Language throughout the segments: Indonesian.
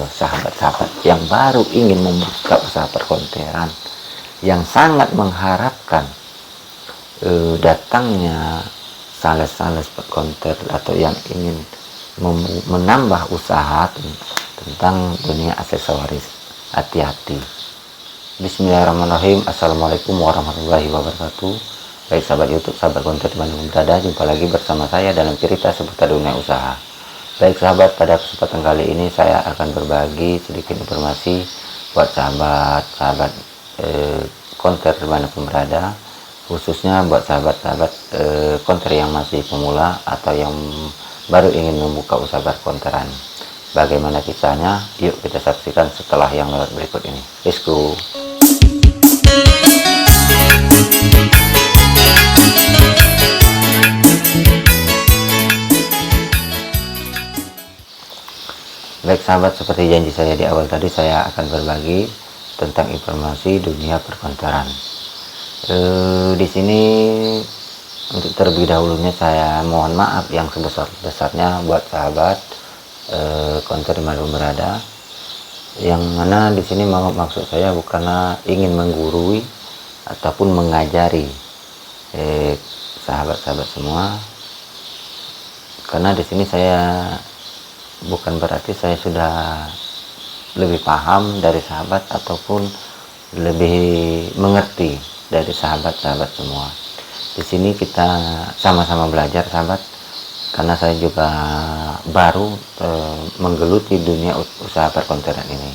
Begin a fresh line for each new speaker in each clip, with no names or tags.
loh sahabat-sahabat yang baru ingin membuka usaha perkonteran, yang sangat mengharapkan datangnya sales-sales perkonter atau yang ingin menambah usaha tentang dunia aksesoris. Hati-hati. Bismillahirrahmanirrahim. Assalamualaikum warahmatullahi wabarakatuh. Baik sahabat YouTube, sahabat konten dimanapun berada, jumpa lagi bersama saya dalam cerita seputar dunia usaha. Baik sahabat, pada kesempatan kali ini saya akan berbagi sedikit informasi buat sahabat konter dimanapun berada, khususnya buat sahabat-sahabat konter yang masih pemula atau yang baru ingin membuka usaha perkonteran. Bagaimana kisahnya? Yuk kita saksikan setelah yang lewat berikut ini. Let's go. Baik sahabat, seperti janji saya di awal tadi, saya akan berbagi tentang informasi dunia perkonteran. Di sini untuk terlebih dahulunya saya mohon maaf yang sebesar-besarnya buat sahabat konter dimanapun berada, yang mana di sini maksud saya bukanlah ingin menggurui ataupun mengajari sahabat-sahabat semua, karena di sini saya bukan berarti saya sudah lebih paham dari sahabat ataupun lebih mengerti dari sahabat-sahabat semua. Di sini kita sama-sama belajar sahabat, karena saya juga baru menggeluti dunia usaha perkonteran ini.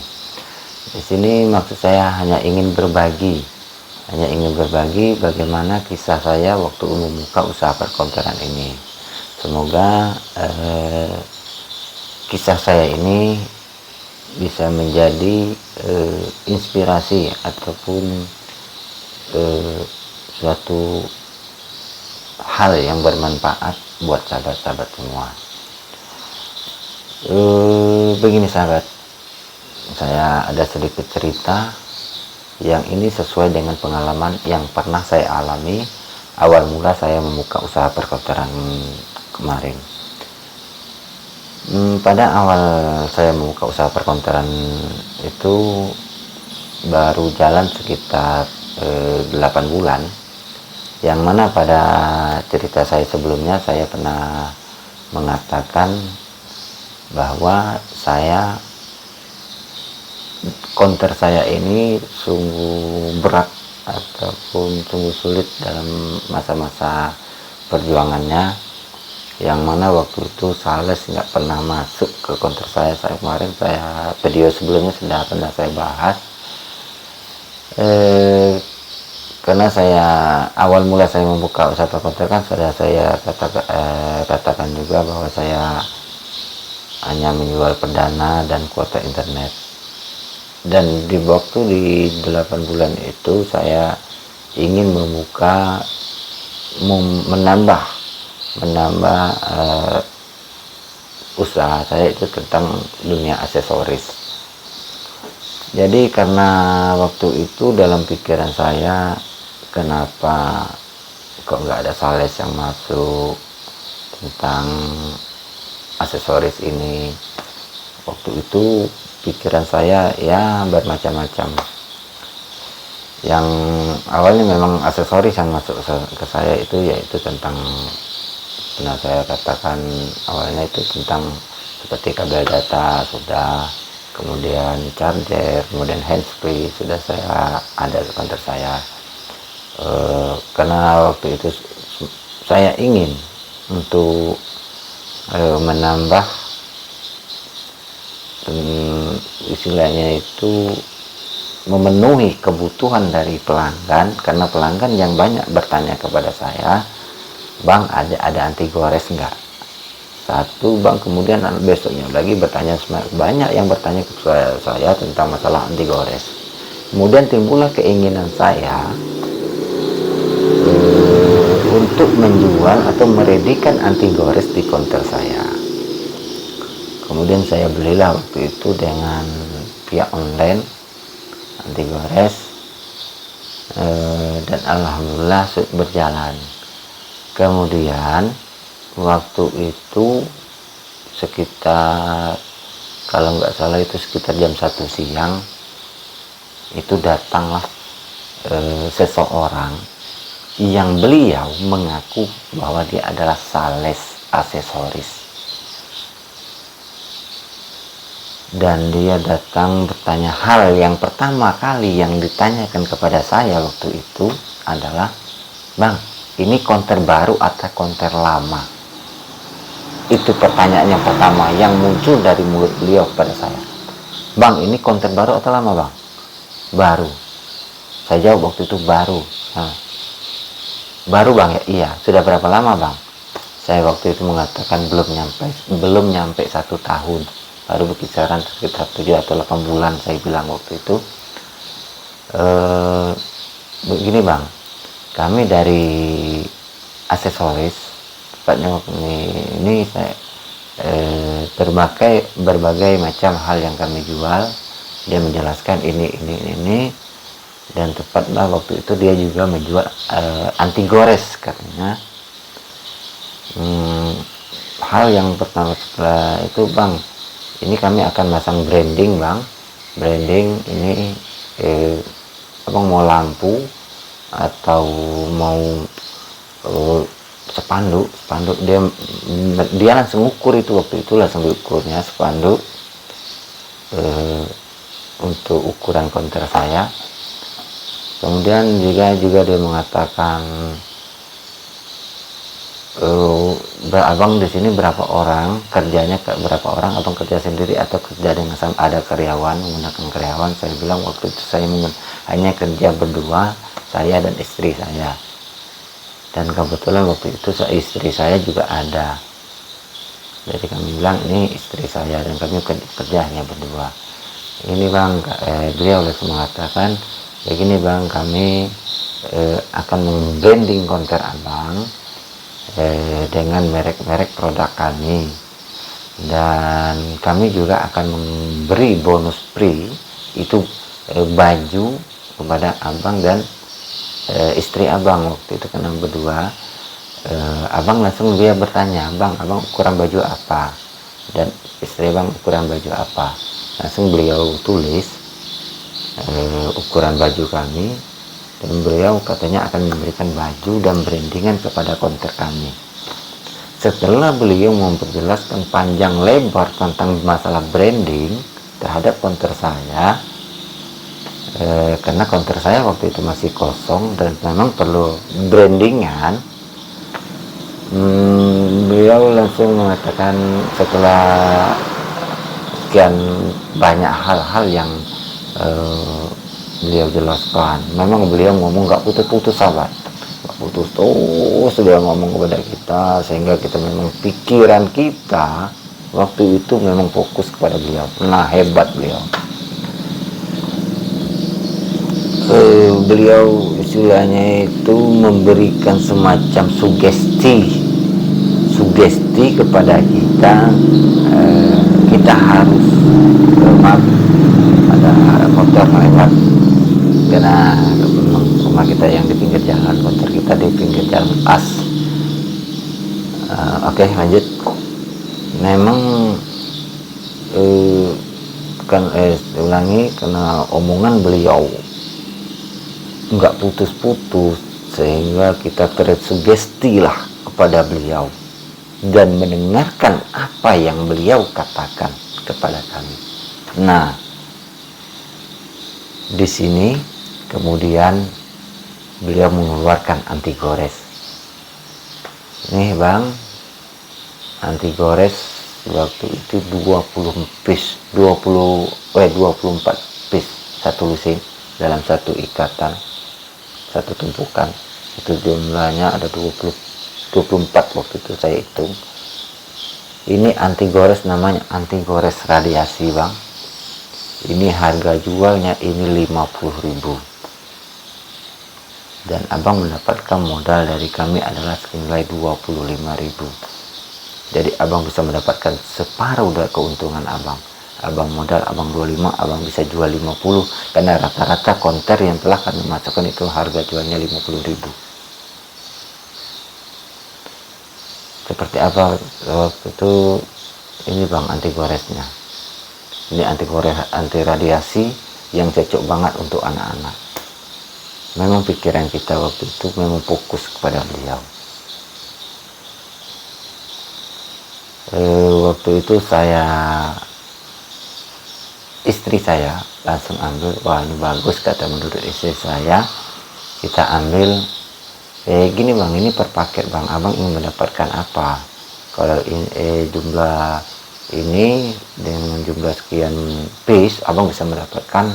Di sini maksud saya hanya ingin berbagi bagaimana kisah saya waktu membuka usaha perkonteran ini. Semoga kisah saya ini bisa menjadi inspirasi ataupun suatu hal yang bermanfaat buat sahabat-sahabat semua. Begini sahabat, saya ada sedikit cerita yang ini sesuai dengan pengalaman yang pernah saya alami awal mula saya membuka usaha perkonteran kemarin. Pada awal saya membuka usaha perkonteran itu baru jalan sekitar 8 bulan, yang mana pada cerita saya sebelumnya saya pernah mengatakan bahwa konter saya ini sungguh berat ataupun sungguh sulit dalam masa-masa perjuangannya, yang mana waktu itu sales nggak pernah masuk ke konter saya. Kemarin video sebelumnya sudah pernah saya bahas, karena saya awal mula saya membuka usaha perkonteran kan sudah saya katakan juga bahwa saya hanya menjual perdana dan kuota internet, dan di waktu di 8 bulan itu saya ingin menambah usaha saya itu tentang dunia aksesoris. Jadi karena waktu itu dalam pikiran saya, kenapa kok nggak ada sales yang masuk tentang aksesoris ini. Waktu itu pikiran saya ya bermacam-macam. Yang awalnya memang aksesoris yang masuk ke saya itu yaitu tentang, pernah saya katakan awalnya itu tentang seperti kabel data sudah, kemudian charger, kemudian handsfree sudah saya ada di kantor saya. Karena waktu itu saya ingin untuk menambah istilahnya itu memenuhi kebutuhan dari pelanggan, karena pelanggan yang banyak bertanya kepada saya, "Bang, ada anti gores enggak?" Satu bang, kemudian besoknya lagi bertanya, banyak yang bertanya ke saya tentang masalah anti gores. Kemudian timbullah keinginan saya untuk menjual atau meredikan anti gores di konter saya. Kemudian saya belilah waktu itu dengan pihak online anti gores, dan alhamdulillah berjalan. Kemudian waktu itu sekitar kalau nggak salah itu sekitar jam 1 siang, itu datanglah seseorang yang beliau mengaku bahwa dia adalah sales aksesoris, dan dia datang bertanya. Hal yang pertama kali yang ditanyakan kepada saya waktu itu adalah, "Bang, ini konter baru atau konter lama?" Itu pertanyaan yang pertama yang muncul dari mulut beliau kepada saya. "Bang, ini konter baru atau lama, Bang?" "Baru." Saya jawab waktu itu, "Baru." Nah, "Baru, Bang, ya?" "Iya." "Sudah berapa lama, Bang?" Saya waktu itu mengatakan belum nyampe 1 tahun, baru berkisaran sekitar 7 atau 8 bulan. Saya bilang waktu itu, "Begini, Bang, kami dari aksesoris, tepatnya ini saya berbagai macam hal yang kami jual." Dia menjelaskan ini, dan tepatnya waktu itu dia juga menjual anti gores katanya. Hal yang pertama setelah itu, "Bang, ini kami akan masang branding, Bang. Branding ini Abang mau lampu atau mau spanduk?" Dia langsung ukur itu, waktu itu langsung diukurnya spanduk untuk ukuran konter saya. Kemudian juga dia mengatakan, "Abang di sini berapa orang kerjanya, berapa orang abang kerja sendiri atau kerja dengan ada karyawan, menggunakan karyawan?" Saya bilang waktu itu saya hanya kerja berdua, saya dan istri saya, dan kebetulan waktu itu istri saya juga ada. Jadi kami bilang ini istri saya dan kami kerja hanya berdua. "Ini, Bang," beliau langsung mengatakan, "Begini, Bang, kami akan membranding konter Abang dengan merek-merek produk kami, dan kami juga akan memberi bonus free itu baju kepada Abang dan istri Abang." Waktu itu kan berdua. Abang langsung dia bertanya, "Bang, Abang ukuran baju apa? Dan istri Abang ukuran baju apa?" Langsung beliau tulis ukuran baju kami, dan beliau katanya akan memberikan baju dan brandingan kepada konter kami. Setelah beliau memperjelaskan panjang lebar tentang masalah branding terhadap konter saya, karena konter saya waktu itu masih kosong dan memang perlu brandingan, beliau langsung mengatakan setelah sekian banyak hal-hal yang beliau jelaskan. Memang beliau ngomong nggak putus-putus, sahabat, nggak putus terus dia ngomong kepada kita, sehingga kita memang pikiran kita waktu itu memang fokus kepada beliau. Nah, hebat beliau. Beliau istilahnya itu memberikan semacam sugesti kepada kita. Kita harus maaf, ada motor lewat, karena rumah kita yang di pinggir jalan, motor kita di pinggir jalan as. Oke, lanjut. Memang ulangi, karena omongan beliau nggak putus-putus, sehingga kita tersugesti lah kepada beliau dan mendengarkan apa yang beliau katakan kepada kami. Nah, di sini kemudian beliau mengeluarkan anti gores. Nih, Bang, anti gores waktu itu 24 piece satu lusin dalam satu ikatan, satu tumpukan. Itu jumlahnya ada 24 waktu itu saya hitung. Ini anti gores, namanya anti gores radiasi, Bang. Ini harga jualnya ini 50.000, dan Abang mendapatkan modal dari kami adalah senilai 25.000. Jadi Abang bisa mendapatkan separuh dari keuntungan Abang. Abang modal Abang 25, Abang bisa jual 50, karena rata-rata konter yang telah kami masukkan itu harga jualnya 50.000. Seperti apa waktu itu? Ini, Bang, anti goresnya. Ini anti radiasi yang cocok banget untuk anak-anak. Memang pikiran kita waktu itu memang fokus kepada beliau. Waktu itu istri saya langsung ambil, wah ini bagus kata menurut istri saya, kita ambil. Gini bang, ini per paket bang, abang ingin mendapatkan apa? Kalau jumlah ini dengan jumlah sekian piece, abang bisa mendapatkan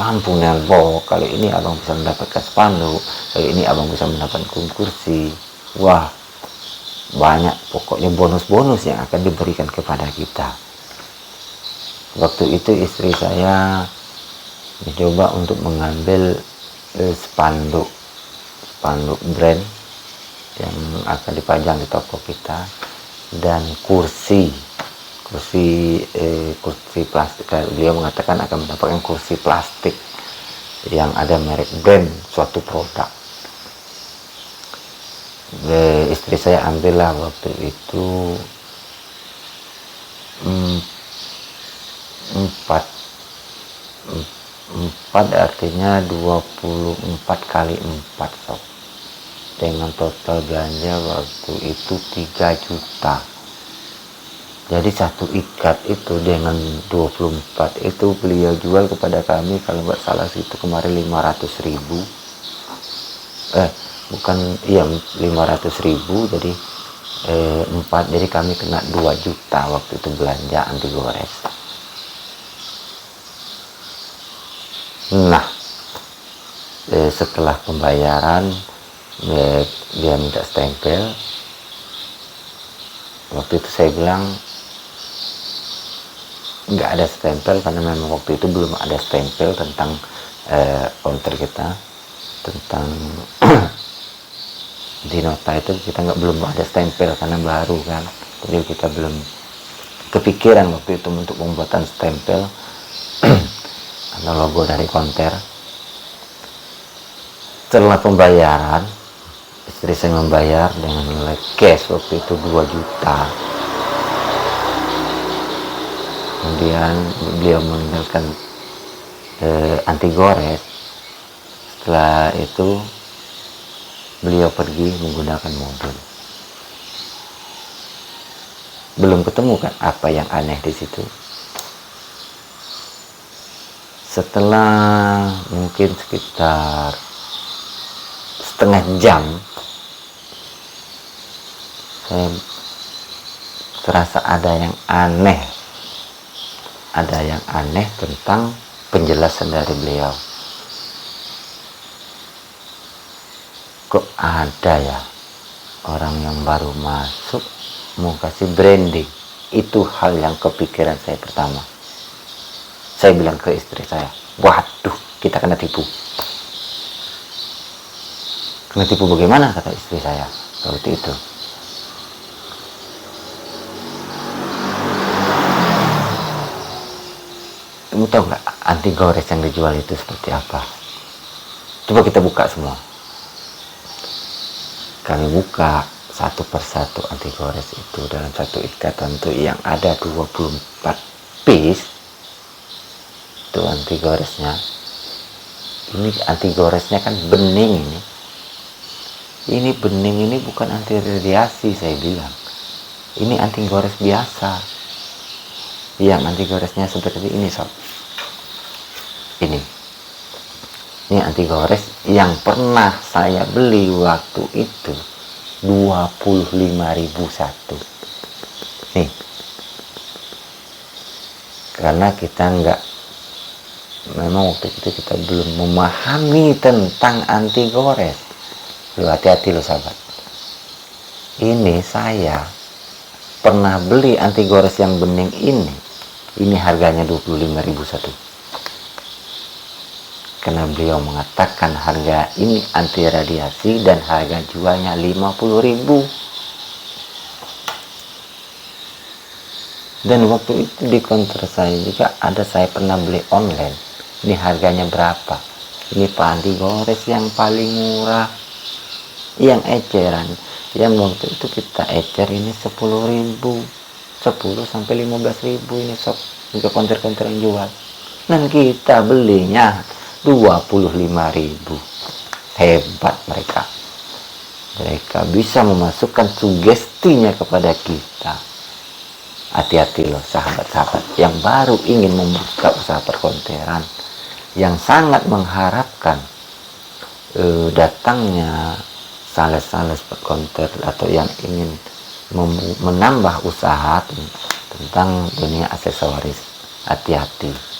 lampu nelbo. Kalau ini abang bisa mendapatkan spanduk, kalau ini abang bisa mendapatkan kursi. Wah, banyak pokoknya bonus-bonus yang akan diberikan kepada kita. Waktu itu istri saya mencoba untuk mengambil spanduk brand yang akan dipajang di toko kita, dan kursi plastik. Beliau mengatakan akan mendapatkan kursi plastik yang ada merek brand suatu produk. Istri saya ambillah waktu itu 4 artinya 24 kali 4 sob, dengan total belanja waktu itu 3 juta. Jadi satu ikat itu dengan 24 itu beliau jual kepada kami, kalau nggak salah itu kemarin 500.000. Bukan, iya 500.000. Jadi 4, jadi kami kena 2 juta waktu itu belanja anti gores. Nah, setelah pembayaran dia minta stempel. Waktu itu saya bilang nggak ada stempel, karena memang waktu itu belum ada stempel tentang counter kita, tentang di nota itu kita belum ada stempel karena baru kan. Jadi kita belum kepikiran waktu itu untuk pembuatan stempel atau logo dari counter. Setelah pembayaran, istri saya membayar dengan nilai cash waktu itu 2 juta. Kemudian beliau meninggalkan anti gores. Setelah itu beliau pergi menggunakan mobil. Belum ketemu kan apa yang aneh di situ. Setelah mungkin sekitar setengah jam, saya terasa ada yang aneh tentang penjelasan dari beliau. Kok ada ya orang yang baru masuk mau kasih branding? Itu hal yang kepikiran saya pertama. Saya bilang ke istri saya, waduh, kita kena tipu. Kena tipu bagaimana, kata istri saya waktu itu. Kamu tahu nggak anti gores yang dijual itu seperti apa? Coba kita buka semua. Kami buka satu persatu anti gores itu dalam satu ikatan tuh yang ada 24 piece. Itu anti goresnya. Ini anti goresnya kan bening ini. Ini bening, ini bukan anti radiasi, saya bilang. Ini anti gores biasa. Yang anti goresnya seperti ini sob. Ini anti gores yang pernah saya beli waktu itu 25.000 satu. Nih, karena kita memang waktu itu kita belum memahami tentang anti gores. Lu hati-hati lo sahabat. Ini saya pernah beli anti gores yang bening ini. Ini harganya 25.000 satu. Karena beliau mengatakan harga ini anti radiasi dan harga jualnya 50.000. Dan waktu itu di counter saya juga ada, saya pernah beli online. Ini harganya berapa? Ini anti gores yang paling murah, yang eceran, yang waktu itu kita ecer ini 10.000, 10 sampai 15 ribu ini sob, untuk konter-konter yang jual, dan kita belinya 25 ribu. Hebat mereka bisa memasukkan sugestinya kepada kita. Hati-hati loh sahabat-sahabat yang baru ingin membuka usaha perkonteran, yang sangat mengharapkan datangnya sales-sales perkonter atau yang ingin menambah usaha tentang dunia aksesoris. Hati-hati.